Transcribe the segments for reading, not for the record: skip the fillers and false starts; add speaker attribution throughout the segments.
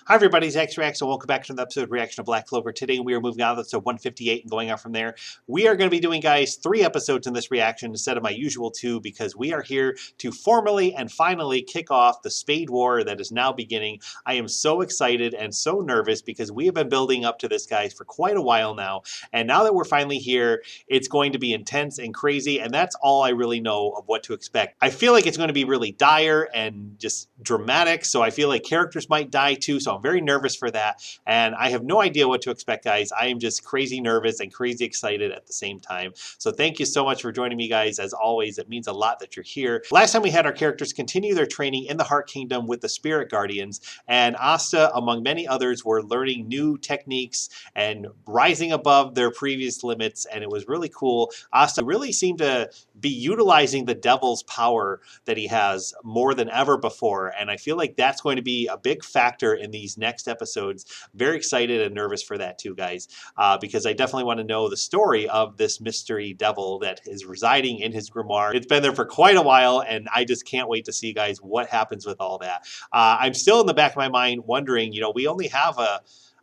Speaker 1: Hi everybody, Zach's Reacts, and welcome back to another episode of Reaction to Black Clover. Today we are moving on to episode 158 and going on from there. We are going to be doing, guys, 3 episodes in this reaction instead of my usual 2 because we are here to formally and finally kick off the Spade War that is now beginning. I am so excited and so nervous because we have been building up to this, guys, for quite a while now. And now that we're finally here, it's going to be intense and crazy, and that's all I really know of what to expect. I feel like it's going to be really dire and just dramatic, so I feel like characters might die too, so I'm very nervous for that, and I have no idea what to expect, guys. I am just crazy nervous and crazy excited at the same time. So thank you so much for joining me, guys. As always, it means a lot that you're here. Last time we had our characters continue their training in the Heart Kingdom with the Spirit Guardians, and Asta, among many others, were learning new techniques and rising above their previous limits, and it was really cool. Asta really seemed to be utilizing the devil's power that he has more than ever before, and I feel like that's going to be a big factor in these next episodes. Very excited and nervous for that too, guys, because I definitely want to know the story of this mystery devil that is residing in his grimoire. It's been there for quite a while, and I just can't wait to see, guys, what happens with all that. I'm still in the back of my mind wondering, we only have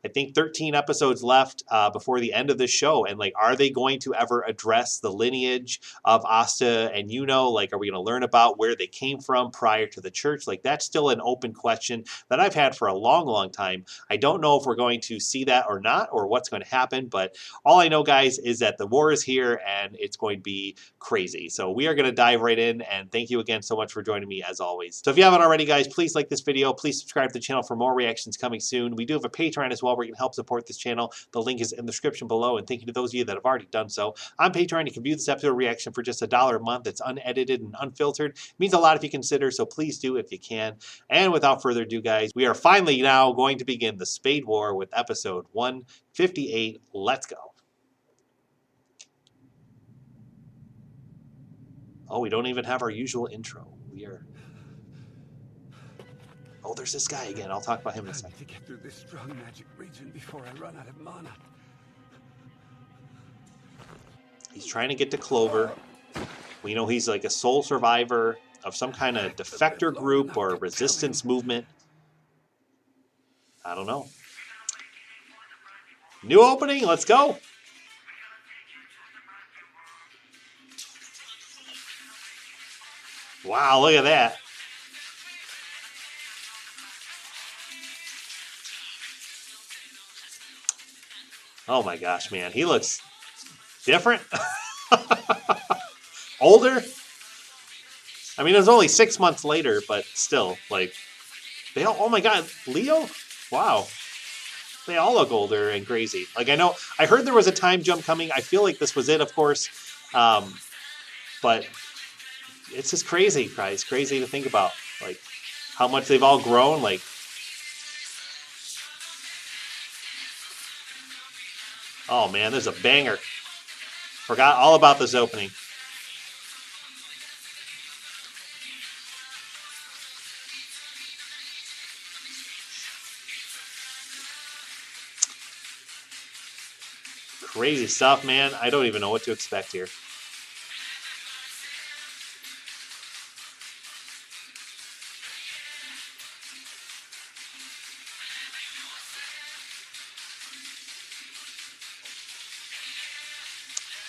Speaker 1: I think 13 episodes left before the end of this show. And are they going to ever address the lineage of Asta and Yuno? Are we going to learn about where they came from prior to the church? That's still an open question that I've had for a long, long time. I don't know if we're going to see that or not, or what's going to happen. But all I know, guys, is that the war is here and it's going to be crazy. So we are going to dive right in. And thank you again so much for joining me as always. So if you haven't already, guys, please like this video. Please subscribe to the channel for more reactions coming soon. We do have a Patreon as well where you can help support this channel. The link is in the description below, and thank you to those of you that have already done so. On Patreon, you can view this episode reaction for just $1 a month. It's unedited and unfiltered. It means a lot if you consider, so please do if you can. And without further ado, guys, we are finally now going to begin the Spade War with episode 158. Let's go. Oh, we don't even have our usual intro. Oh, there's this guy again. I'll talk about him in a second.
Speaker 2: I need to get through this strong magic region before I run out of mana.
Speaker 1: He's trying to get to Clover. We know he's like a sole survivor of some kind of defector group or resistance movement. I don't know. New opening. Let's go. Wow, look at that. Oh my gosh, man. He looks different. Older. I mean, it was only 6 months later, but still, they all, oh my God, Leo? Wow. They all look older and crazy. I heard there was a time jump coming. I feel like this was it, of course. But it's just crazy, guys. Crazy to think about, how much they've all grown, Oh man, there's a banger. Forgot all about this opening. Crazy stuff, man. I don't even know what to expect here.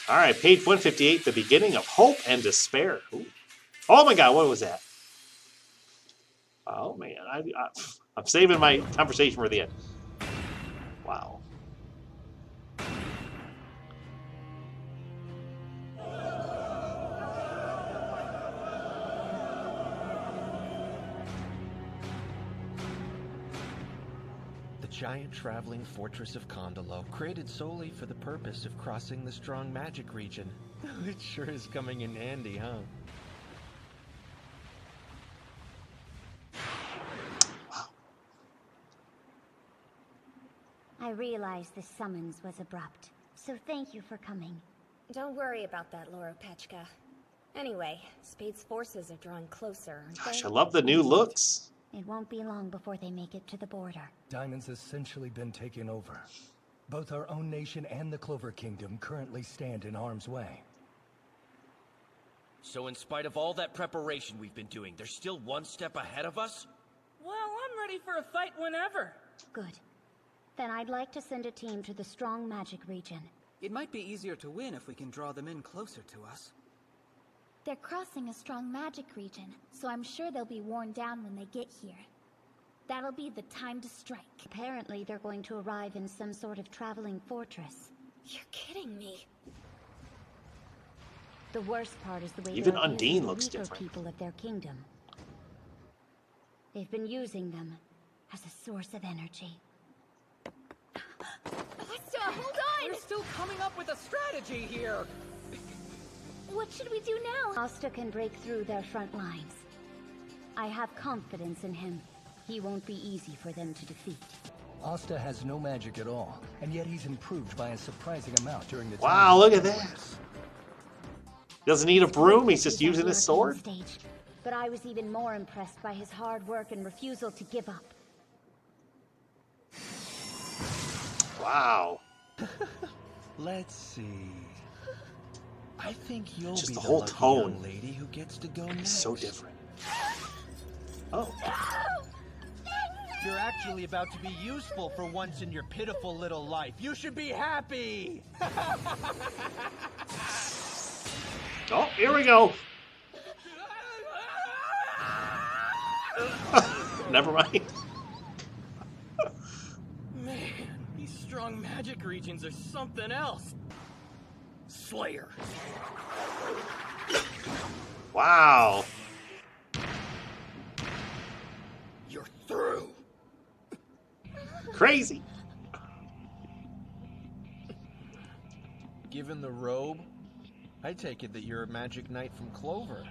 Speaker 1: All right, page 158, the beginning of hope and despair. Ooh. Oh my God, what was that? Oh man, I'm saving my conversation for the end. Wow.
Speaker 3: The giant traveling fortress of Condalo, created solely for the purpose of crossing the strong magic region. It sure is coming in handy, huh?
Speaker 4: I realized the summons was abrupt, so thank you for coming.
Speaker 5: Don't worry about that, Laura Pechka. Anyway, Spade's forces are drawing closer, aren't
Speaker 1: Gosh,
Speaker 5: they?
Speaker 1: I love the new looks.
Speaker 4: It won't be long before they make it to the border.
Speaker 2: Diamond's essentially been taken over. Both our own nation and the Clover Kingdom currently stand in harm's way.
Speaker 6: So in spite of all that preparation we've been doing, there's still one step ahead of us?
Speaker 7: Well, I'm ready for a fight whenever.
Speaker 4: Good. Then I'd like to send a team to the strong magic region.
Speaker 6: It might be easier to win if we can draw them in closer to us.
Speaker 7: They're crossing a strong magic region, so I'm sure they'll be worn down when they get here. That'll be the time to strike.
Speaker 4: Apparently, they're going to arrive in some sort of traveling fortress.
Speaker 5: You're kidding me.
Speaker 4: The worst part is the way
Speaker 1: Even
Speaker 4: they're
Speaker 1: Undine
Speaker 4: abusing the
Speaker 1: looks
Speaker 4: weaker
Speaker 1: different.
Speaker 4: people of their kingdom. They've been using them as a source of energy.
Speaker 7: Asta, hold on!
Speaker 6: We're still coming up with a strategy here!
Speaker 7: What should we do now?
Speaker 4: Asta can break through their front lines. I have confidence in him. He won't be easy for them to defeat.
Speaker 2: Asta has no magic at all, and yet he's improved by a surprising amount during the time.
Speaker 1: Wow, look at that. Doesn't need a broom, he's just
Speaker 4: He's on
Speaker 1: using
Speaker 4: the
Speaker 1: his sword.
Speaker 4: arcane stage, but I was even more impressed by his hard work and refusal to give up.
Speaker 1: Wow.
Speaker 3: Let's see. I think you'll
Speaker 1: Just
Speaker 3: be
Speaker 1: the
Speaker 3: the
Speaker 1: whole
Speaker 3: lucky
Speaker 1: tone.
Speaker 3: young lady who gets to go next.
Speaker 1: It's so different. Oh.
Speaker 3: You're actually about to be useful for once in your pitiful little life. You should be happy!
Speaker 1: Oh, here we go. Never mind.
Speaker 8: Man, these strong magic regions are something else. Slayer.
Speaker 1: Wow.
Speaker 8: You're through.
Speaker 1: Crazy.
Speaker 3: Given the robe, I take it that you're a magic knight from Clover.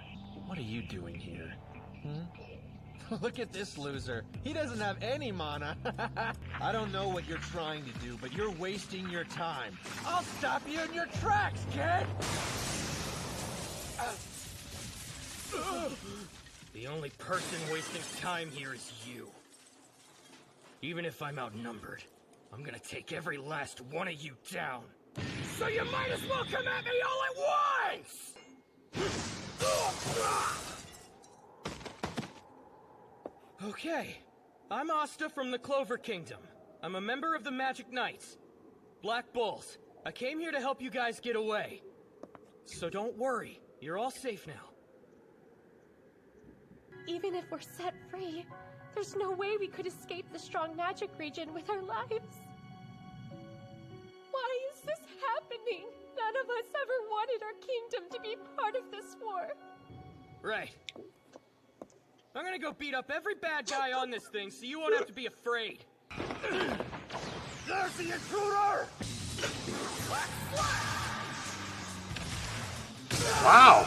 Speaker 3: What are you doing here? Look at this loser. He doesn't have any mana. I don't know what you're trying to do, but you're wasting your time. I'll stop you in your tracks, kid!
Speaker 8: The only person wasting time here is you. Even if I'm outnumbered, I'm gonna take every last one of you down. So you might as well come at me all at once! Okay, I'm Asta from the Clover Kingdom. I'm a member of the Magic Knights. Black Bulls. I came here to help you guys get away. So don't worry, you're all safe now.
Speaker 9: Even if we're set free, there's no way we could escape the strong magic region with our lives. Why is this happening? None of us ever wanted our kingdom to be part of this war.
Speaker 8: Right. I'm gonna go beat up every bad guy on this thing so you won't have to be afraid.
Speaker 3: There's the intruder!
Speaker 1: Wow.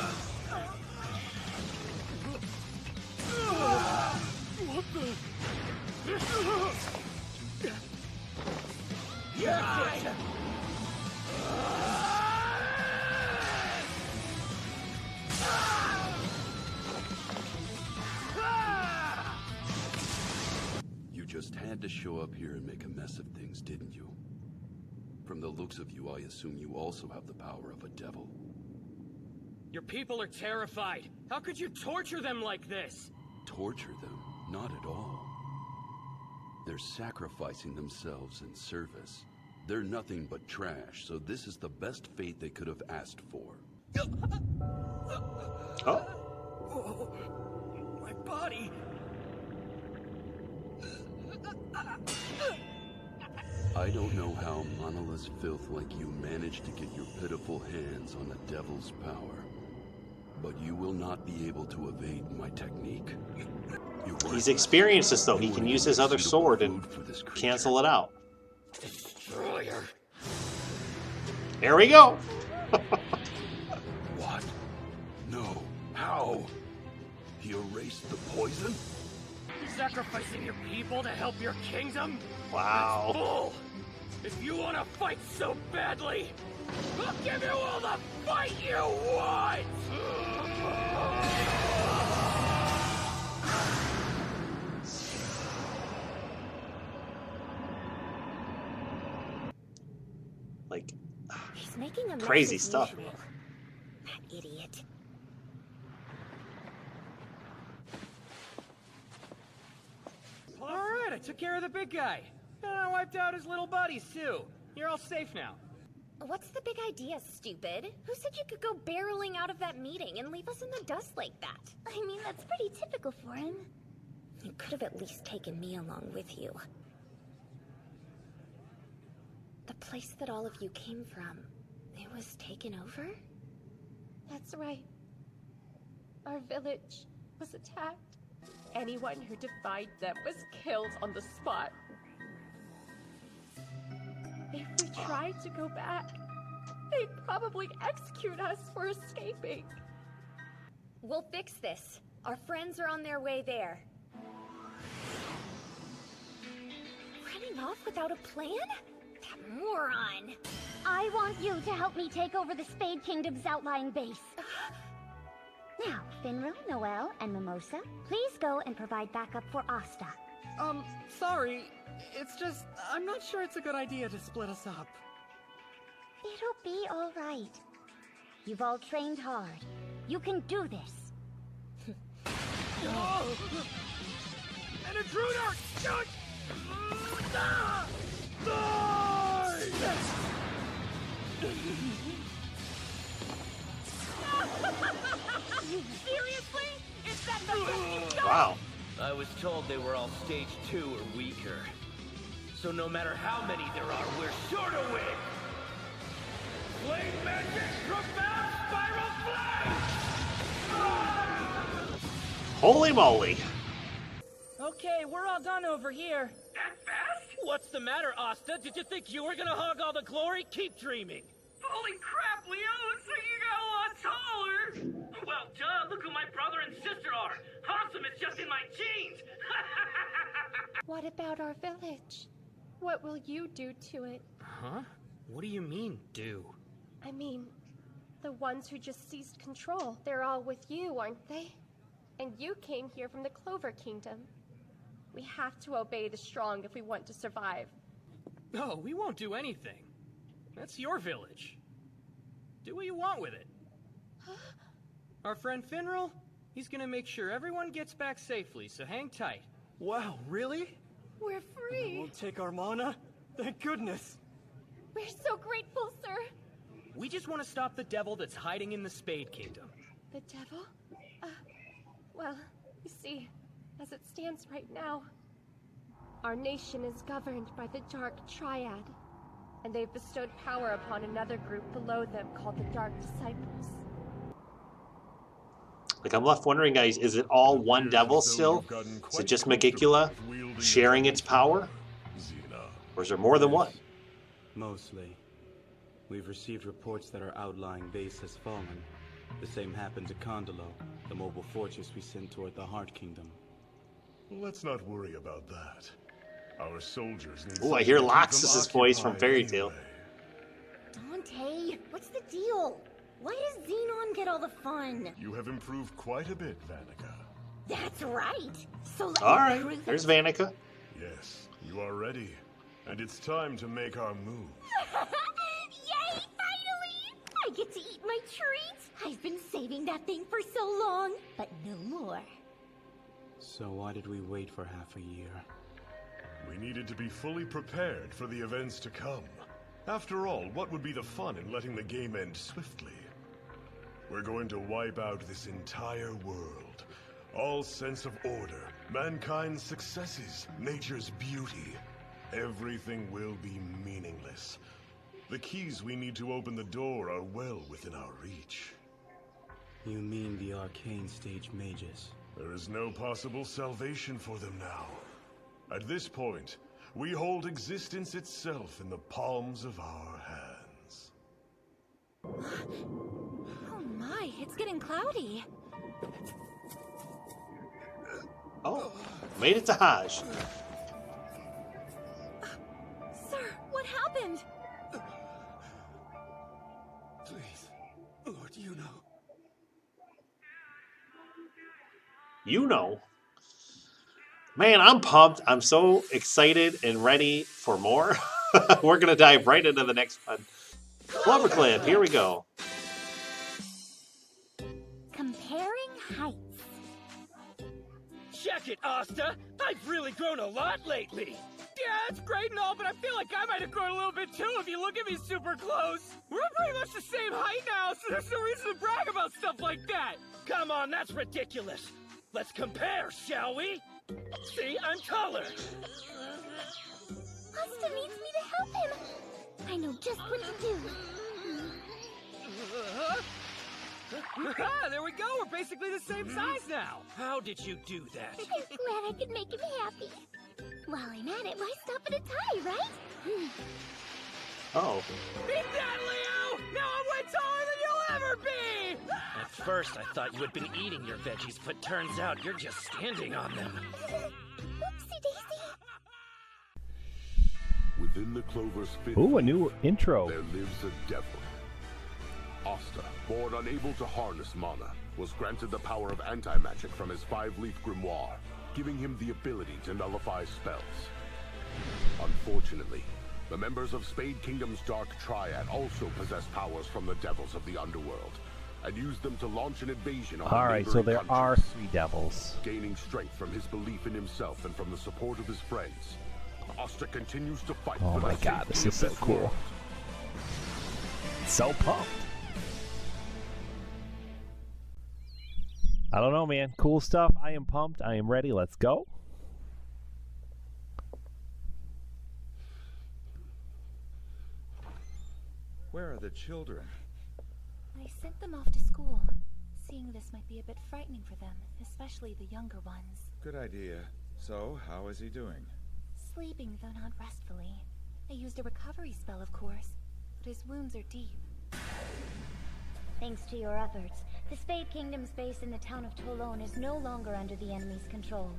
Speaker 8: What the?
Speaker 10: You just had to show up here and make a mess of things, didn't you? From the looks of you, I assume you also have the power of a devil.
Speaker 8: Your people are terrified. How could you torture them like this?
Speaker 10: Torture them? Not at all. They're sacrificing themselves in service. They're nothing but trash, so this is the best fate they could have asked for.
Speaker 1: Oh.
Speaker 8: Oh, my body.
Speaker 10: I don't know how monolith filth like you managed to get your pitiful hands on the devil's power, but you will not be able to evade my technique.
Speaker 1: He's experienced this though. He can use his other sword and cancel it out.
Speaker 8: Destroyer.
Speaker 1: There we go.
Speaker 10: What? No. How? He erased the poison?
Speaker 8: Sacrificing your people to help your kingdom?
Speaker 1: Wow.
Speaker 8: That's bull. If you want to fight so badly, I'll give you all the fight you want!
Speaker 1: Like,
Speaker 5: He's making a mess
Speaker 1: crazy
Speaker 5: as
Speaker 1: stuff.
Speaker 5: usual. That idiot.
Speaker 8: Alright, I took care of the big guy. And I wiped out his little buddies, too. You're all safe now.
Speaker 5: What's the big idea, stupid? Who said you could go barreling out of that meeting and leave us in the dust like that?
Speaker 4: I mean, that's pretty typical for him.
Speaker 5: You could have at least taken me along with you. The place that all of you came from, it was taken over?
Speaker 9: That's right. Our village was attacked. Anyone who defied them was killed on the spot. If we tried to go back, they'd probably execute us for escaping.
Speaker 5: We'll fix this. Our friends are on their way there. Running off without a plan? That moron!
Speaker 4: I want you to help me take over the Spade Kingdom's outlying base. Now, Finral, Noel, and Mimosa, please go and provide backup for Asta.
Speaker 6: Sorry. It's just, I'm not sure it's a good idea to split us up.
Speaker 4: It'll be all right. You've all trained hard. You can do this.
Speaker 8: An intruder!
Speaker 9: Seriously? Is that the best you've got?
Speaker 1: Wow.
Speaker 11: I was told they were all stage 2 or weaker. So no matter how many there are, we're sure to win! Flame magic, profound spiral flame!
Speaker 1: Holy moly.
Speaker 8: Okay, we're all done over here.
Speaker 11: That fast?
Speaker 8: What's the matter, Asta? Did you think you were gonna hog all the glory? Keep dreaming.
Speaker 11: Holy crap, Leo! Looks like you got a lot taller! Well, duh, look who my brother and sister are! Awesome, it's just in my genes!
Speaker 9: What about our village? What will you do to it?
Speaker 8: Huh? What do you mean, do?
Speaker 9: I mean, the ones who just seized control. They're all with you, aren't they? And you came here from the Clover Kingdom. We have to obey the strong if we want to survive.
Speaker 8: Oh, we won't do anything. That's your village. Do what you want with it. Our friend Finral, he's gonna make sure everyone gets back safely, so hang tight.
Speaker 6: Wow, really?
Speaker 9: We're
Speaker 6: They
Speaker 9: free!
Speaker 6: won't take our mana? Thank goodness.
Speaker 9: We're so grateful, sir!
Speaker 8: We just want to stop the devil that's hiding in the Spade Kingdom.
Speaker 9: The devil? Well, you see, as it stands right now, our nation is governed by the Dark Triad, and they've bestowed power upon another group below them called the Dark Disciples.
Speaker 1: Like, I'm left wondering, guys, is it all one devil still? Is it just Megicula sharing its power? Or is there more than one?
Speaker 12: Mostly. We've received reports that our outlying base has fallen. The same happened to Condolo, the mobile fortress we sent toward the Heart Kingdom.
Speaker 13: Let's not worry about that. Our soldiers need.
Speaker 1: Oh, I hear Loxus's voice from Fairy Tail.
Speaker 4: Dante, what's the deal? Why does Xenon get all the fun?
Speaker 13: You have improved quite a bit, Vanica.
Speaker 4: That's right. So let
Speaker 1: All
Speaker 4: me
Speaker 1: right,
Speaker 4: prove
Speaker 1: there's
Speaker 4: it.
Speaker 1: Vanica.
Speaker 13: Yes, you are ready. And it's time to make our move.
Speaker 4: Yay, finally! I get to eat my treats. I've been saving that thing for so long, but no more.
Speaker 12: So why did we wait for half a year?
Speaker 13: We needed to be fully prepared for the events to come. After all, what would be the fun in letting the game end swiftly? We're going to wipe out this entire world. All sense of order, mankind's successes, nature's beauty. Everything will be meaningless. The keys we need to open the door are well within our reach.
Speaker 12: You mean the arcane stage mages?
Speaker 13: There is no possible salvation for them now. At this point, we hold existence itself in the palms of our hands.
Speaker 5: Oh my, it's getting cloudy.
Speaker 1: Oh, made it to Hajj.
Speaker 5: Sir, what happened?
Speaker 6: Please, Lord, you know.
Speaker 1: You know. Man, I'm pumped. I'm so excited and ready for more. We're going to dive right into the next one. Clover Clip, here we go.
Speaker 4: Comparing heights.
Speaker 8: check it, Asta. I've really grown a lot lately. Yeah, it's great and all, but I feel like I might have grown a little bit too if you look at me super close. We're pretty much the same height now, so there's no reason to brag about stuff like that. Come on, that's ridiculous. Let's compare, shall we? See, I'm taller.
Speaker 4: Asta needs me to help him. I know just what to do.
Speaker 8: There we go, we're basically the same size now. How did you do that?
Speaker 4: I'm glad I could make him happy. While I'm at it, why stop at a tie, right?
Speaker 1: Oh.
Speaker 8: Beat that, Leo! Now I'm way taller than you'll ever be! At first, I thought you had been eating your veggies, but turns out you're just standing on them.
Speaker 4: Whoopsie daisy.
Speaker 10: Within the Clover's fifth
Speaker 14: Ooh, a new intro.
Speaker 10: there lives a devil. Asta, born unable to harness mana, was granted the power of anti-magic from his 5-leaf grimoire, giving him the ability to nullify spells. Unfortunately, the members of Spade Kingdom's Dark Triad also possess powers from the devils of the underworld, and use them to launch an invasion on
Speaker 14: Alright, so there are 3 devils.
Speaker 10: Gaining strength from his belief in himself and from the support of his friends, Asta continues to fight
Speaker 14: Oh
Speaker 10: for
Speaker 14: my
Speaker 10: the
Speaker 14: god, this
Speaker 10: safety
Speaker 14: is
Speaker 10: of
Speaker 14: so
Speaker 10: this
Speaker 14: cool.
Speaker 10: world.
Speaker 14: So pumped. I don't know, man. Cool stuff. I am pumped. I am ready. Let's go.
Speaker 15: Where are the children?
Speaker 7: I sent them off to school. Seeing this might be a bit frightening for them, especially the younger ones.
Speaker 15: Good idea. So, how is he doing?
Speaker 7: Sleeping, though not restfully. I used a recovery spell, of course, but his wounds are deep.
Speaker 4: Thanks to your efforts, the Spade Kingdom's base in the town of Toulon is no longer under the enemy's control.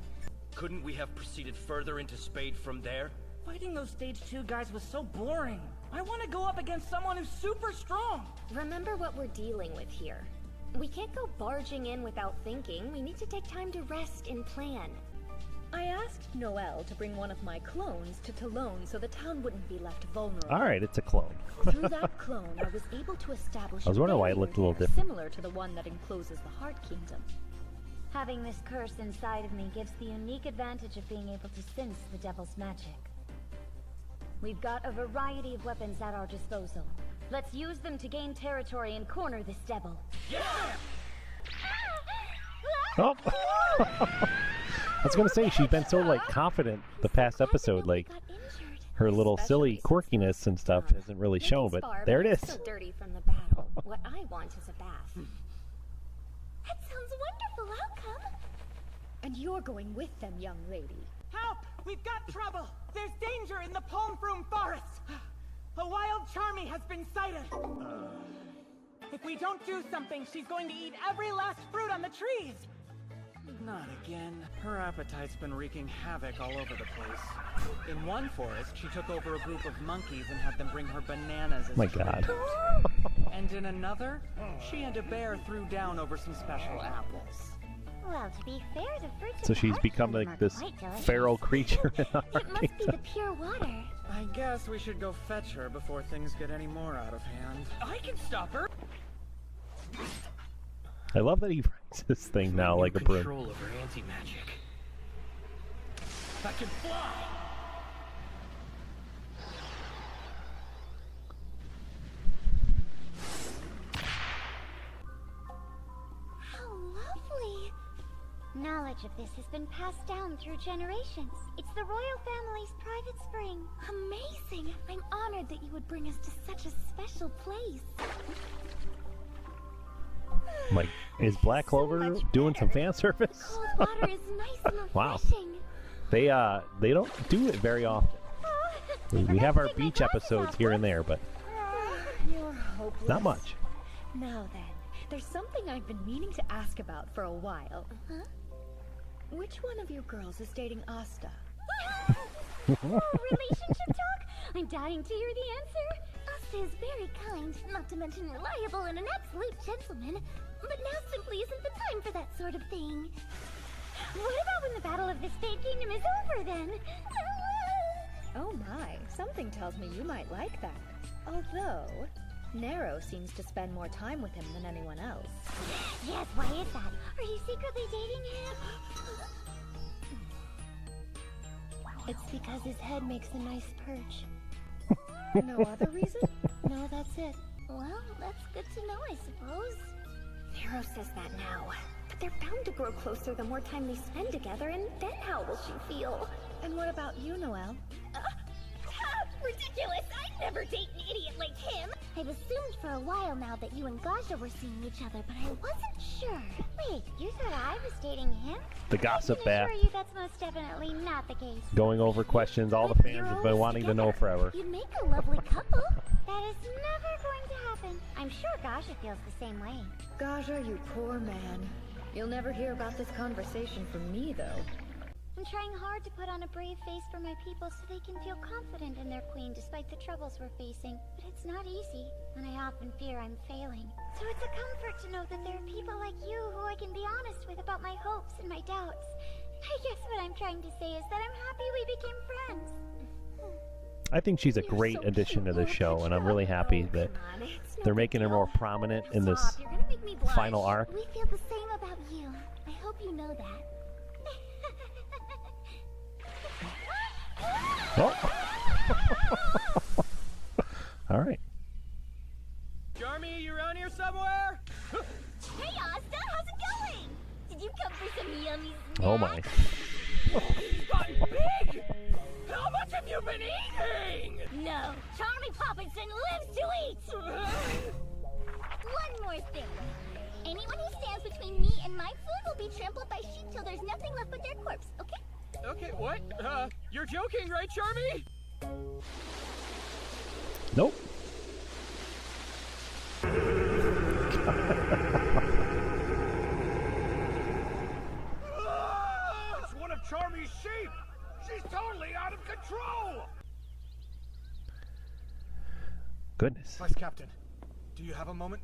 Speaker 8: Couldn't we have proceeded further into Spade from there?
Speaker 11: Fighting those stage 2 guys was so boring. I want to go up against someone who's super strong.
Speaker 5: Remember what we're dealing with here. We can't go barging in without thinking. We need to take time to rest and plan.
Speaker 16: I asked Noelle to bring one of my clones to Toulon so the town wouldn't be left vulnerable.
Speaker 14: Alright, it's a clone.
Speaker 16: Through that clone, I was able to establish
Speaker 14: I was wondering why it looked a little different.
Speaker 16: similar to the one that encloses the Heart Kingdom.
Speaker 4: Having this curse inside of me gives the unique advantage of being able to sense the devil's magic. We've got a variety of weapons at our disposal. Let's use them to gain territory and corner this devil.
Speaker 8: Yeah!
Speaker 14: Oh! I was gonna say, she's been so, like, confident the past episode, like, her little silly quirkiness and stuff isn't really shown, but there it is.
Speaker 5: So dirty from the battle. What I want is a bath.
Speaker 4: That sounds wonderful. I'll come.
Speaker 16: And you're going with them, young lady.
Speaker 11: Help! We've got trouble. There's danger in the Palm Froom Forest. A wild Charmy has been sighted. If we don't do something, she's going to eat every last fruit on the trees.
Speaker 6: Not again. Her appetite's been wreaking havoc all over the place. In one forest, she took over a group of monkeys and had them bring her bananas as
Speaker 14: My
Speaker 6: treats.
Speaker 14: god.
Speaker 6: And in another, she and a bear threw down over some special apples.
Speaker 4: Well, to be fair, the fruits
Speaker 14: So
Speaker 4: of the
Speaker 14: she's
Speaker 4: Heart
Speaker 14: become,
Speaker 4: Kingdom
Speaker 14: like,
Speaker 4: are
Speaker 14: this
Speaker 4: quite delicious.
Speaker 14: feral creature in our
Speaker 4: It must be
Speaker 14: kingdom.
Speaker 4: the pure water.
Speaker 6: I guess we should go fetch her before things get any more out of hand.
Speaker 8: I can stop her.
Speaker 14: I love that he writes this thing now like a broom.
Speaker 8: Control over anti-magic. I can fly.
Speaker 4: How lovely. Knowledge of this has been passed down through generations. It's the royal family's private spring.
Speaker 7: Amazing! I'm honored that you would bring us to such a special place.
Speaker 14: Like, is Black Clover doing some fan service?
Speaker 7: Cold water is nice and
Speaker 14: Wow.
Speaker 7: refreshing.
Speaker 14: They don't do it very often. We have our beach episodes here and there, but
Speaker 16: You're hopeless.
Speaker 14: not much.
Speaker 16: Now then, there's something I've been meaning to ask about for a while.
Speaker 7: Huh?
Speaker 16: Which one of you girls is dating Asta?
Speaker 4: Relationship talk? I'm dying to hear the answer. Asta is very kind, not to mention reliable and an absolute gentleman. But now simply isn't the time for that sort of thing. What about when the Battle of the Spade Kingdom is over then?
Speaker 16: Oh my, something tells me you might like that. Although, Nero seems to spend more time with him than anyone else.
Speaker 4: Yes, why is that? Are you secretly dating him?
Speaker 9: It's because his head makes a nice perch.
Speaker 16: No other reason?
Speaker 9: No, that's it.
Speaker 4: Well, that's good to know, I suppose.
Speaker 5: Nero says that now. But they're bound to grow closer the more time they spend together, and then how will she feel?
Speaker 16: And what about you, Noelle?
Speaker 4: Ridiculous! I'd never date an idiot like him! I've assumed for a while now that you and Gaja were seeing each other, but I wasn't sure. Wait, you thought I was dating him?
Speaker 14: The gossip
Speaker 4: I
Speaker 14: bath.
Speaker 4: can assure you that's most definitely not the case.
Speaker 14: Going over questions all the fans have been wanting to know forever.
Speaker 4: You'd make a lovely couple. That is never going to happen. I'm sure Gaja feels the same way.
Speaker 16: Gaja, you poor man. You'll never hear about this conversation from me, though.
Speaker 4: I'm trying hard to put on a brave face for my people so they can feel confident in their queen despite the troubles we're facing. But it's not easy, and I often fear I'm failing. So it's a comfort to know that there are people like you who I can be honest with about my hopes and my doubts. I guess what I'm trying to say is that I'm happy we became friends.
Speaker 14: I think she's a great addition to this show, and I'm really happy that they're making her more prominent in this final arc.
Speaker 4: We feel the same about you. I hope you know that.
Speaker 14: Oh. All right.
Speaker 8: Charmy, you around here somewhere?
Speaker 4: Hey, Asta, how's it going? Did you come for some yummy snacks?
Speaker 14: Oh my.
Speaker 8: He's gotten big! How much have you been eating?
Speaker 4: No, Charmy Poppinson lives to eat! One more thing. Anyone who stands between me and my food will be trampled by sheep till there's nothing left but their corpse, okay?
Speaker 8: Okay, what? You're joking, right, Charmy?
Speaker 14: Nope.
Speaker 10: It's one of Charmy's sheep! She's totally out of control!
Speaker 14: Goodness.
Speaker 17: Vice Captain, do you have a moment?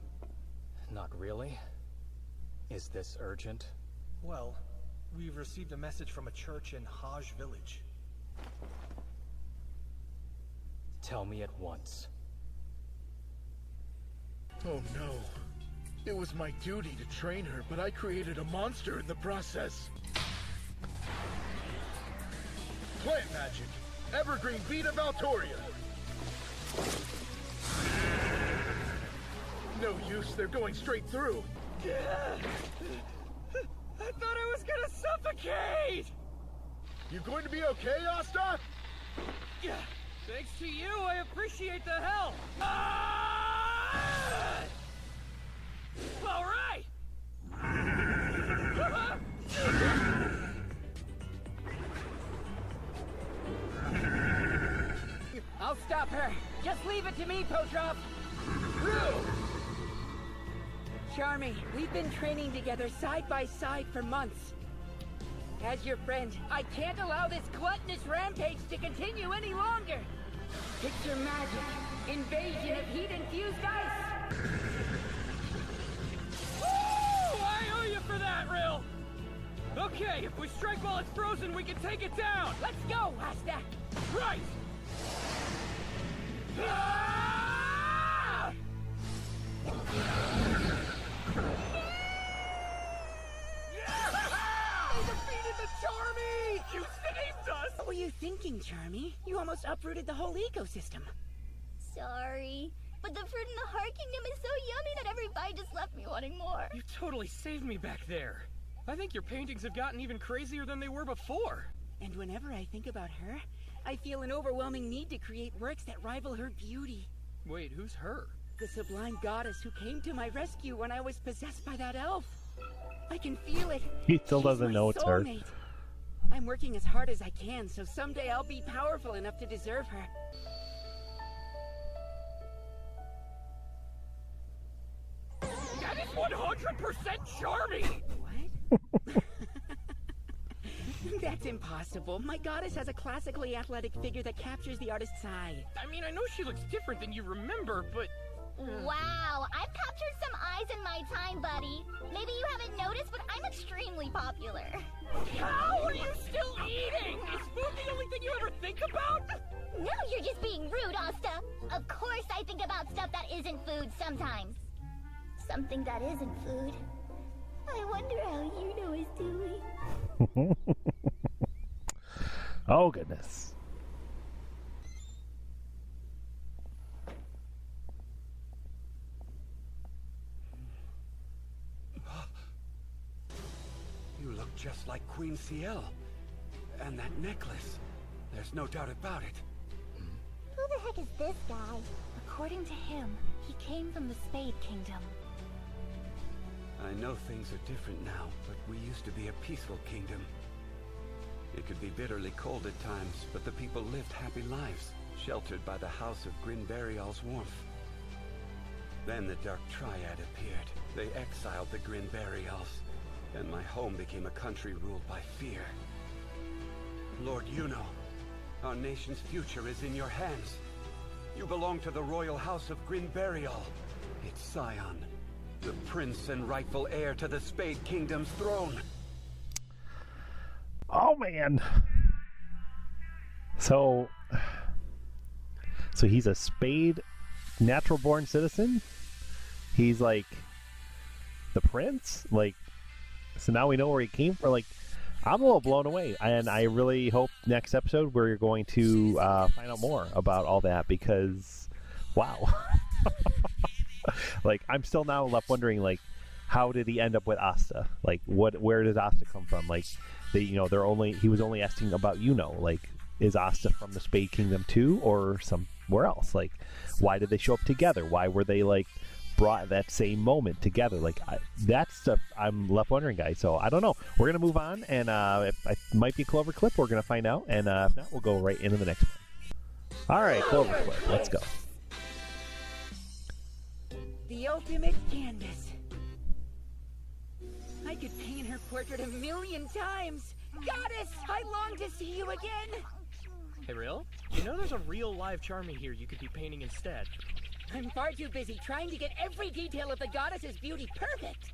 Speaker 18: Not really. Is this urgent?
Speaker 17: Well, we've received a message from a church in Hajj village.
Speaker 18: Tell me at once.
Speaker 19: Oh no. It was my duty to train her, but I created a monster in the process. Plant magic. Evergreen Beat of Altoria. No use, they're going straight through.
Speaker 8: I thought I was gonna suffocate!
Speaker 19: You going to be okay, Asta?
Speaker 8: Yeah, thanks to you, I appreciate the help! All right!
Speaker 11: I'll stop her. Just leave it to me, Potrop. Charmy, we've been training together side by side for months. As your friend, I can't allow this gluttonous rampage to continue any longer. Picture magic. Invasion of heat-infused ice.
Speaker 8: Woo! I owe you for that, Rill! Okay, if we strike while it's frozen, we can take it down!
Speaker 11: Let's go, Asta!
Speaker 8: Right! Ah!
Speaker 11: They defeated the Charmy!
Speaker 8: You saved us!
Speaker 11: What were you thinking, Charmy? You almost uprooted the whole ecosystem.
Speaker 4: Sorry, but the fruit in the Heart Kingdom is so yummy that every bite just left me wanting more.
Speaker 8: You totally saved me back there. I think your paintings have gotten even crazier than they were before.
Speaker 11: And whenever I think about her, I feel an overwhelming need to create works that rival her beauty.
Speaker 8: Wait, who's her?
Speaker 11: The sublime goddess who came to my rescue when I was possessed by that elf. I can feel it.
Speaker 14: He still doesn't
Speaker 11: She's
Speaker 14: know
Speaker 11: my
Speaker 14: it's her.
Speaker 11: soulmate. I'm working as hard as I can, so someday I'll be powerful enough to deserve her.
Speaker 8: That is 100% Charmy!
Speaker 11: What? That's impossible. My goddess has a classically athletic figure that captures the artist's eye.
Speaker 8: I mean, I know she looks different than you remember, but...
Speaker 4: Wow, I've captured some eyes in my time, buddy. Maybe you haven't noticed, but I'm extremely popular.
Speaker 8: How are you still eating? Is food the only thing you ever think about?
Speaker 4: No, you're just being rude, Asta. Of course I think about stuff that isn't food sometimes. Something that isn't food. I wonder how you know it's doing.
Speaker 14: Oh, goodness.
Speaker 20: You look just like Queen Ciel. And that necklace. There's no doubt about it.
Speaker 4: Who the heck is this guy?
Speaker 7: According to him, he came from the Spade Kingdom.
Speaker 20: I know things are different now, but we used to be a peaceful kingdom. It could be bitterly cold at times, but the people lived happy lives, sheltered by the house of Grinbarial's warmth. Then the Dark Triad appeared. They exiled the Grinbarials, and my home became a country ruled by fear. Lord Yuno, our nation's future is in your hands. You belong to the royal house of Grinbarial, its scion, the prince and rightful heir to the Spade Kingdom's throne.
Speaker 14: Oh, man. So he's a Spade natural-born citizen? He's like the prince? Like, so now we know where he came from? Like, I'm a little blown away, and I really hope next episode we're going to find out more about all that, because, wow. Like, I'm still now left wondering, like, how did he end up with Asta? Like, where did Asta come from? Like, he was only asking about Yuno. Like, is Asta from the Spade Kingdom too, or somewhere else? Like, why did they show up together? Why were they, like, brought that same moment together? Like, that stuff I'm left wondering, guys. So I don't know. We're gonna move on, and it might be Clover Clip. We're gonna find out, and if not, we'll go right into the next one. All right, Clover Clip. Let's go.
Speaker 11: The ultimate canvas. I could paint her portrait 1,000,000 times. Goddess, I long to see you again.
Speaker 8: Hey, real? You know there's a real live Charmy here you could be painting instead.
Speaker 11: I'm far too busy trying to get every detail of the goddess's beauty perfect.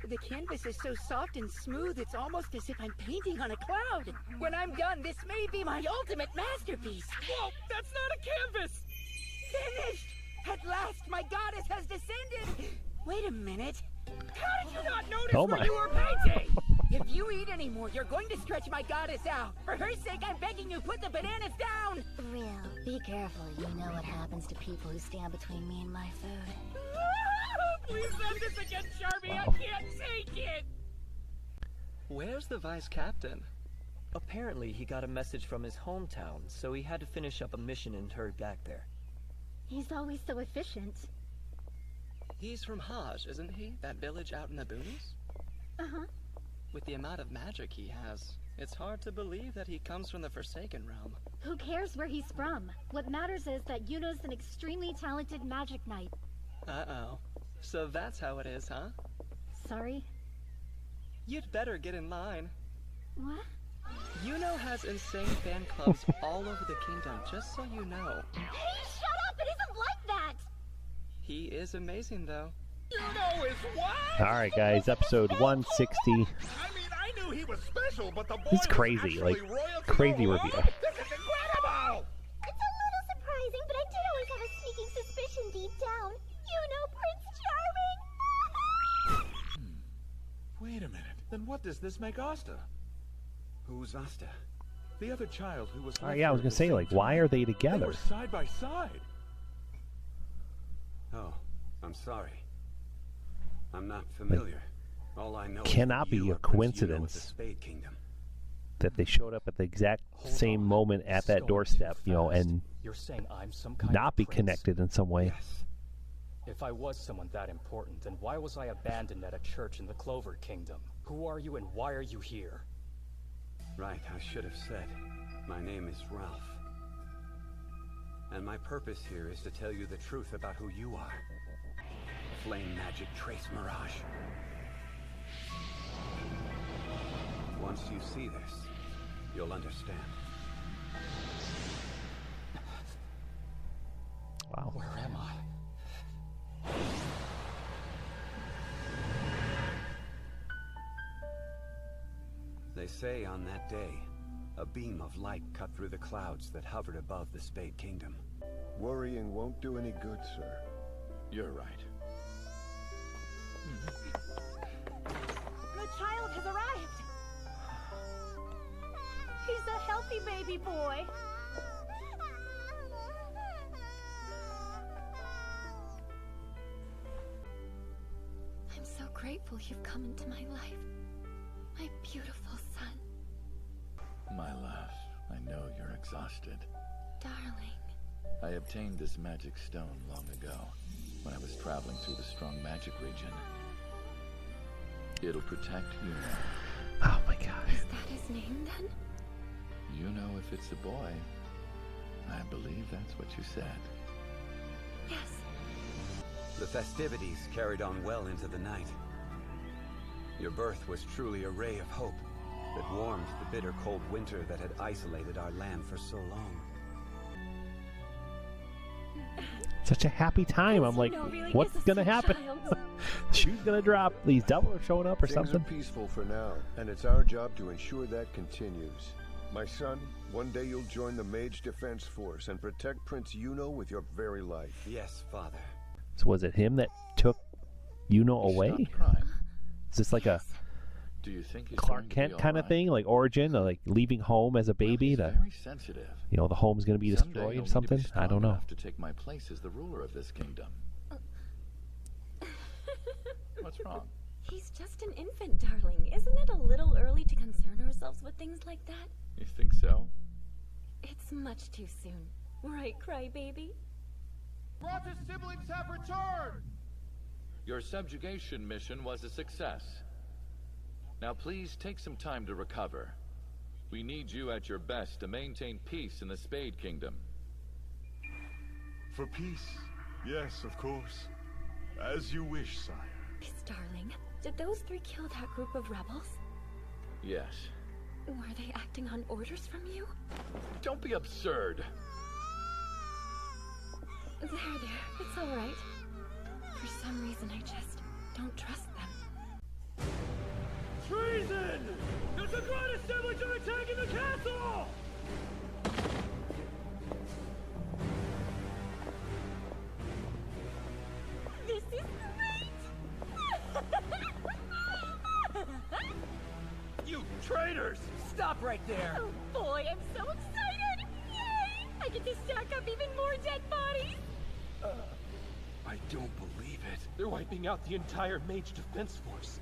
Speaker 11: The canvas is so soft and smooth, it's almost as if I'm painting on a cloud. When I'm done, this may be my ultimate masterpiece.
Speaker 8: Whoa, that's not a canvas!
Speaker 11: Finished! At last, my goddess has descended! Wait a minute. How did you not notice where you were painting? If you eat anymore, you're going to stretch my goddess out. For her sake, I'm begging you, put the bananas down!
Speaker 4: Real, be careful. You know what happens to people who stand between me and my food.
Speaker 8: Please not this again, Charmy! I can't take it!
Speaker 18: Where's the vice captain? Apparently he got a message from his hometown, so he had to finish up a mission and hurry back there.
Speaker 4: He's always so efficient.
Speaker 18: He's from Haj, isn't he? That village out in the boonies?
Speaker 4: Uh-huh.
Speaker 18: With the amount of magic he has, it's hard to believe that he comes from the Forsaken Realm.
Speaker 4: Who cares where he's from? What matters is that Yuno's an extremely talented magic knight.
Speaker 18: Uh-oh. So that's how it is, huh?
Speaker 4: Sorry?
Speaker 18: You'd better get in line.
Speaker 4: What?
Speaker 18: Yuno has insane fan clubs all over the kingdom, just so you know.
Speaker 4: Hey, shut up! It isn't like that!
Speaker 18: He is amazing, though.
Speaker 19: Yuno is what?
Speaker 14: All right, guys, episode 160.
Speaker 19: I mean, I knew he was special, but the boy
Speaker 14: It's crazy, like, crazy reveal.
Speaker 19: This is incredible!
Speaker 4: It's a little surprising, but I did always have a sneaking suspicion deep down. Prince Charming!
Speaker 15: Wait a minute. Then what does this make Asta?
Speaker 20: Who's Asta?
Speaker 15: The other child who was...
Speaker 14: Yeah, I was gonna say, like, why are they
Speaker 15: They
Speaker 14: together?
Speaker 15: were side by side.
Speaker 20: Oh, I'm sorry. I'm not familiar. All I know
Speaker 14: Cannot
Speaker 20: is
Speaker 14: be
Speaker 20: you
Speaker 14: a
Speaker 20: are Prince Yuno
Speaker 14: coincidence
Speaker 20: of the Spade Kingdom.
Speaker 14: that they showed up at the exact same moment at that doorstep, you know, and
Speaker 18: You're saying I'm some kind
Speaker 14: not
Speaker 18: of
Speaker 14: be
Speaker 18: prince?
Speaker 14: connected in some way.
Speaker 18: If I was someone that important, then why was I abandoned at a church in the Clover Kingdom? Who are you and why are you here?
Speaker 20: Right, I should have said. My name is Ralph. And my purpose here is to tell you the truth about who you are. Flame magic trace mirage. Once you see this, you'll understand.
Speaker 14: Wow.
Speaker 18: Where am I?
Speaker 20: They say on that day, a beam of light cut through the clouds that hovered above the Spade Kingdom.
Speaker 13: Worrying won't do any good, sir.
Speaker 15: You're right.
Speaker 11: The child has arrived. He's a
Speaker 4: baby boy.
Speaker 9: I'm so grateful you've come into my life. My beautiful son.
Speaker 15: My love, I know you're exhausted.
Speaker 9: Darling.
Speaker 15: I obtained this magic stone long ago, when I was traveling through the strong magic region. It'll protect Yuno.
Speaker 14: Oh my god.
Speaker 9: Is that his name then?
Speaker 15: Yuno, if it's a boy. I believe that's what you said.
Speaker 9: Yes.
Speaker 20: The festivities carried on well into the night. Your birth was truly a ray of hope that warmed the bitter cold winter that had isolated our land for so long.
Speaker 14: Such a happy time. I'm like, what's gonna happen? The shoe's gonna drop. These devils are showing up or something.
Speaker 21: Things are peaceful for now, and it's our job to ensure that continues. My son, one day you'll join the Mage Defense Force and protect Prince Yuno with your very life.
Speaker 20: Yes, Father.
Speaker 14: So was it him that took Yuno away? Is this like a
Speaker 15: Do you think he's
Speaker 14: Clark
Speaker 15: going to
Speaker 14: Kent
Speaker 15: be
Speaker 14: kind of
Speaker 15: all right?
Speaker 14: thing, like origin, like leaving home as a baby?
Speaker 15: He's
Speaker 14: To,
Speaker 15: very sensitive.
Speaker 14: you know, the home's gonna be
Speaker 15: Someday
Speaker 14: destroyed
Speaker 15: he'll
Speaker 14: or
Speaker 15: need to be
Speaker 14: something. I
Speaker 15: strong
Speaker 14: don't know.
Speaker 15: enough to take my place as the ruler of this kingdom. What's wrong?
Speaker 22: He's just an infant, darling. Isn't it a little early to concern ourselves with things like that?
Speaker 15: You think so?
Speaker 22: It's much too soon. Right, crybaby?
Speaker 23: Roger's siblings have returned!
Speaker 15: Your subjugation mission was a success. Now please take some time to recover. We need you at your best to maintain peace in the Spade Kingdom.
Speaker 13: For peace? Yes, of course. As you wish, sire.
Speaker 22: Miss Darling, did those three kill that group of rebels?
Speaker 15: Yes.
Speaker 22: Were they acting on orders from you?
Speaker 15: Don't be absurd.
Speaker 22: There, it's all right. For some reason, I just don't trust them.
Speaker 8: Treason! The Sagrada siblings are attacking the castle!
Speaker 4: This is great!
Speaker 8: You traitors! Stop right there!
Speaker 4: Oh boy, I'm so excited! Yay! I get to stack up even more dead bodies!
Speaker 8: I don't believe it. They're wiping out the entire Mage Defense Force.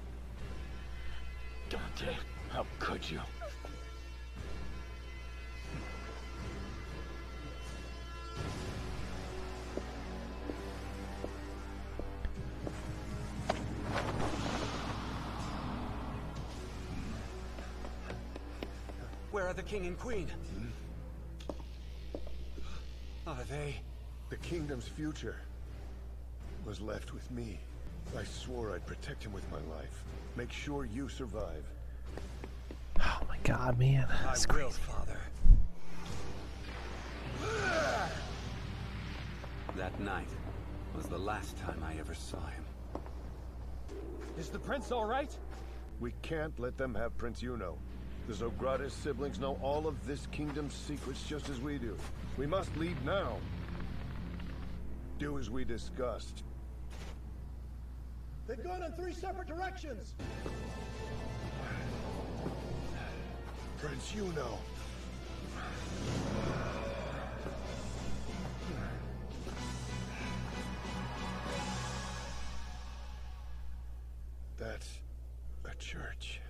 Speaker 15: Dante, how could you?
Speaker 20: Where are the king and queen? Are they?
Speaker 21: The kingdom's future was left with me. I swore I'd protect him with my life. Make sure you survive.
Speaker 14: Oh my god, man. That's
Speaker 20: I will,
Speaker 14: crazy.
Speaker 20: Father. That night was the last time I ever saw him.
Speaker 8: Is the prince all right?
Speaker 21: We can't let them have Prince Yuno. The Zogratis siblings know all of this kingdom's secrets just as we do. We must leave now. Do as we discussed.
Speaker 23: They've gone in 3 separate directions!
Speaker 21: Prince Yuno. That's a church.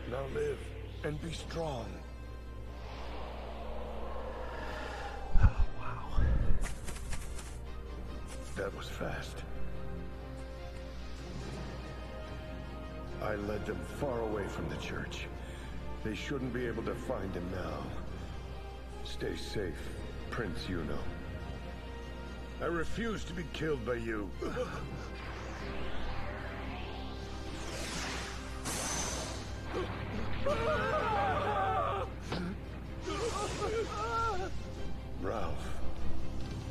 Speaker 21: Now live and be strong.
Speaker 14: Oh, wow.
Speaker 21: That was fast. I led them far away from the church. They shouldn't be able to find him now. Stay safe, Prince Yuno. I refuse to be killed by you. Ralph,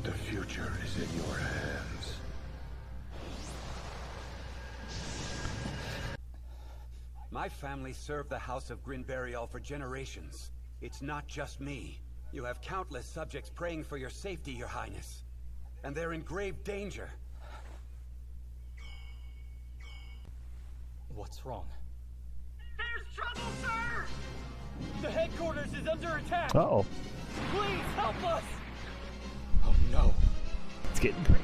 Speaker 21: the future is in your hands.
Speaker 20: My family served the House of Grinbarial for generations. It's not just me. You have countless subjects praying for your safety, Your Highness. And they're in grave danger.
Speaker 8: What's wrong?
Speaker 23: There's trouble, sir!
Speaker 8: The headquarters is under attack!
Speaker 14: Uh-oh.
Speaker 8: Please, help us!
Speaker 19: Oh no.
Speaker 14: It's getting crazy.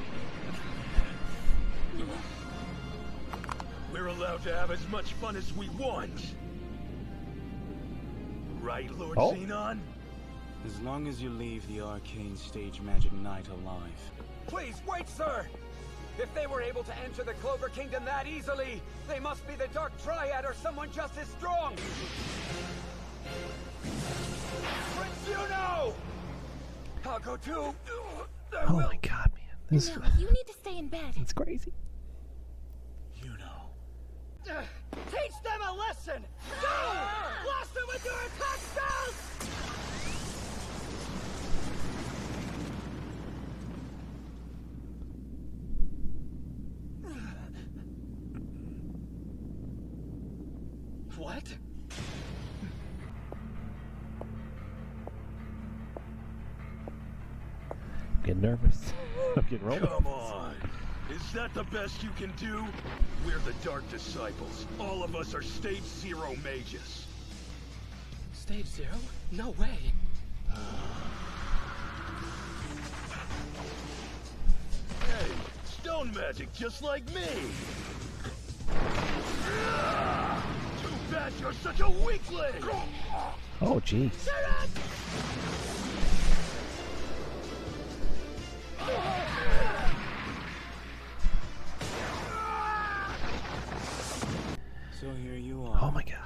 Speaker 19: We're allowed to have as much fun as we want. Right, Lord Xenon?
Speaker 2: As long as you leave the arcane stage Magic Knight alive.
Speaker 3: Please, wait, sir! If they were able to enter the Clover Kingdom that easily, they must be the Dark Triad or someone just as strong! Prince Yuno! I'll go too!
Speaker 14: Oh my god, man. This
Speaker 9: No, you need to stay in bed.
Speaker 14: It's crazy.
Speaker 11: Teach them a lesson! Go! Blast them with your attack spells!
Speaker 8: What?
Speaker 14: I'm getting nervous. I'm getting rolling.
Speaker 19: Come on! Is that the best you can do? We're the Dark Disciples. All of us are Stage 0 mages.
Speaker 8: Stage 0? No way!
Speaker 19: Hey, stone magic just like me! Too bad you're such a weakling!
Speaker 14: Oh, jeez.
Speaker 2: So here you are.
Speaker 14: Oh my god.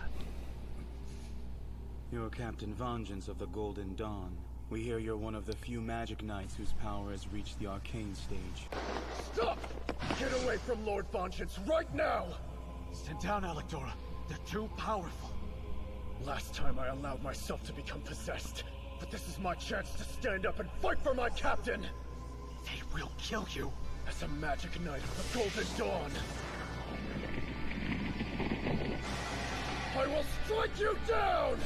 Speaker 2: You're Captain Vengeance of the Golden Dawn. We hear you're one of the few magic knights whose power has reached the arcane stage.
Speaker 19: Stop! Get away from Lord Vengeance right now!
Speaker 11: Stand down, Alectora. They're too powerful.
Speaker 19: Last time I allowed myself to become possessed, but this is my chance to stand up and fight for my captain!
Speaker 11: They will kill you.
Speaker 19: As a magic knight of the Golden Dawn, I will strike you down!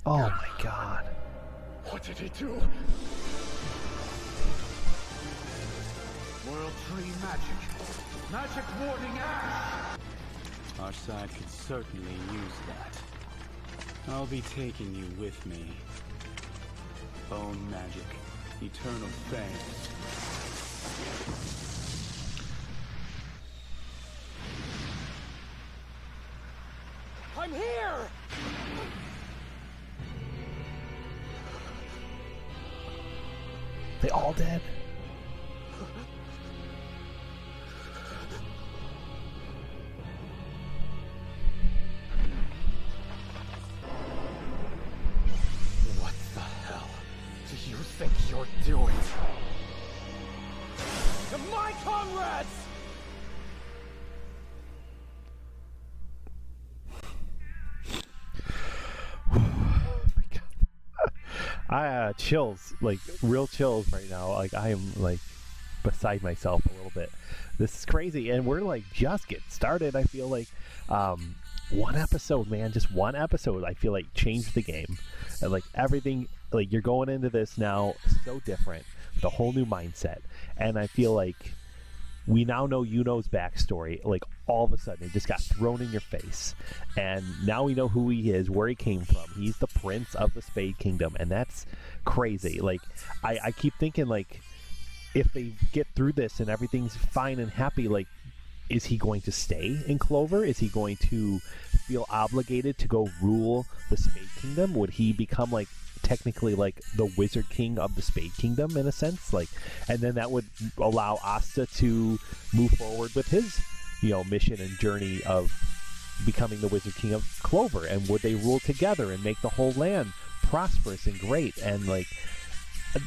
Speaker 14: Oh my god.
Speaker 19: What did he do?
Speaker 11: World Tree Magic. Magic Warding Ash!
Speaker 2: Our side could certainly use that. I'll be taking you with me. Bone magic. Eternal fame.
Speaker 11: I'm here!
Speaker 14: They all dead?
Speaker 11: What the hell do you think you're doing? To my comrades!
Speaker 14: I chills, like real chills right now. Like I am like beside myself a little bit. This is crazy, and we're like just getting started. I feel like one episode, man, just one episode. I feel like changed the game, and like everything. Like you're going into this now so different, with a whole new mindset, and I feel like we now know Yuno's backstory. Like all of a sudden, it just got thrown in your face, and now we know who he is, where he came from. He's the prince of the Spade Kingdom, and that's crazy. Like I keep thinking, like if they get through this and everything's fine and happy, like is he going to stay in Clover? Is he going to feel obligated to go rule the Spade Kingdom? Would he become like technically like the Wizard King of the Spade Kingdom in a sense? Like, and then that would allow Asta to move forward with his, you know, mission and journey of becoming the Wizard King of Clover. And would they rule together and make the whole land prosperous and great? And like,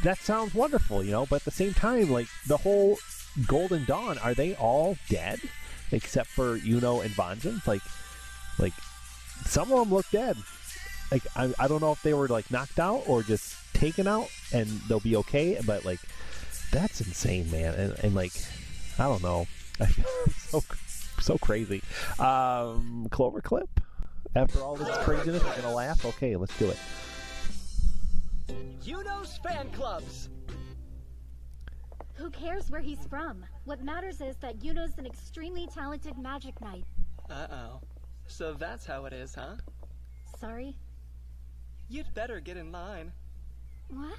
Speaker 14: that sounds wonderful, you know, but at the same time, like the whole Golden Dawn, are they all dead except for Yuno and Vengeance? Like some of them look dead. Like I don't know if they were like knocked out or just taken out and they'll be okay, but like that's insane, man. And like I don't know, I feel so crazy. Clover clip. After all this craziness, we're gonna laugh. Okay, let's do it.
Speaker 11: Yuno's fan clubs.
Speaker 7: Who cares where he's from? What matters is that Yuno's an extremely talented magic knight.
Speaker 18: Uh-oh. So that's how it is, huh?
Speaker 7: Sorry?
Speaker 18: You'd better get in line.
Speaker 7: What?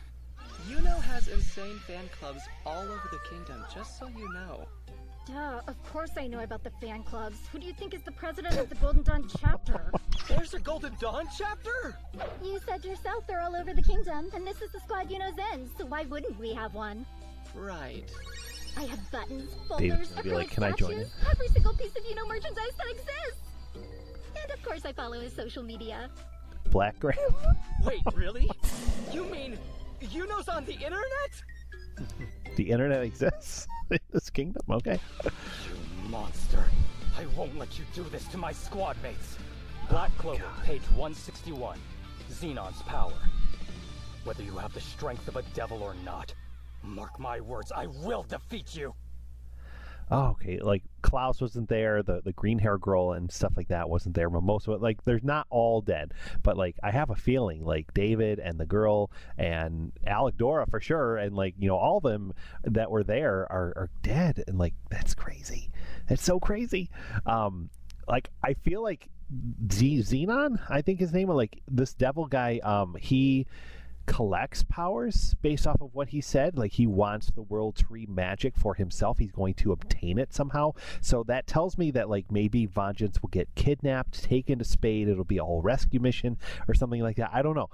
Speaker 18: Yuno has insane fan clubs all over the kingdom, just so you know.
Speaker 7: Duh, of course I know about the fan clubs. Who do you think is the president of the Golden Dawn chapter?
Speaker 18: There's a Golden Dawn chapter?
Speaker 7: You said yourself they're all over the kingdom, and this is the squad Yuno's in, so why wouldn't we have one?
Speaker 18: Right.
Speaker 7: I have buttons,
Speaker 14: David's
Speaker 7: folders,
Speaker 14: gonna be
Speaker 7: acrylic
Speaker 14: like, "Can I join
Speaker 7: statues,
Speaker 14: in?"
Speaker 7: every single piece of Yuno merchandise that exists! And of course I follow his social media.
Speaker 14: Black Graham?
Speaker 18: Wait, really? You mean Yuno's on the internet?
Speaker 14: The internet exists in this kingdom? Okay.
Speaker 3: You monster. I won't let you do this to my squad mates. Black Clover, page 161. Xenon's power. Whether you have the strength of a devil or not, mark my words, I will defeat you.
Speaker 14: Oh, okay. Like Klaus wasn't there, the green hair girl and stuff like that wasn't there, but most of it, like, there's not all dead, but like I have a feeling like David and the girl and Alec Dora for sure, and like, you know, all of them that were there are dead, and like that's crazy. That's so crazy. Like I feel like Xenon, I think his name, like this devil guy, he collects powers based off of what he said. Like he wants the world tree magic for himself. He's going to obtain it somehow. So that tells me that like maybe Vengeance will get kidnapped, taken to Spade. It'll be a whole rescue mission or something like that. I don't know.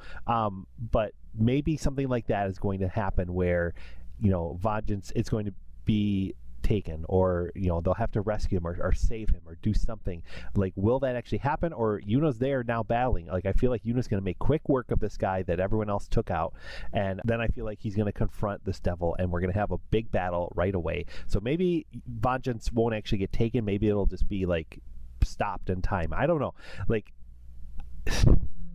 Speaker 14: But maybe something like that is going to happen where, you know, Vengeance is going to be taken, or you know, they'll have to rescue him or save him or do something. Like, will that actually happen, or Yuno's there now battling? Like, I feel like Yuno's going to make quick work of this guy that everyone else took out, and then I feel like he's going to confront this devil, and we're going to have a big battle right away. So maybe Vengeance won't actually get taken. Maybe it'll just be like stopped in time. I don't know. Like,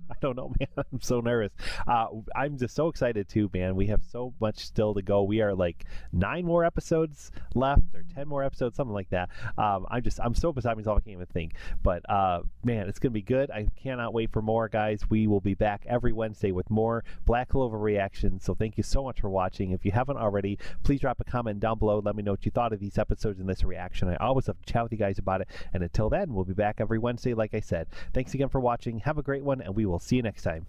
Speaker 14: I don't know, man. I'm so nervous. I'm just so excited too, man. We have so much still to go. We are like 9 more episodes left, or 10 more episodes, something like that. I'm so beside myself, I can't even think. But man, it's gonna be good. I cannot wait for more, guys. We will be back every Wednesday with more Black Clover reactions. So thank you so much for watching. If you haven't already, please drop a comment down below. Let me know what you thought of these episodes and this reaction. I always love to chat with you guys about it. And until then, we'll be back every Wednesday, like I said. Thanks again for watching. Have a great one, and we will see you next time.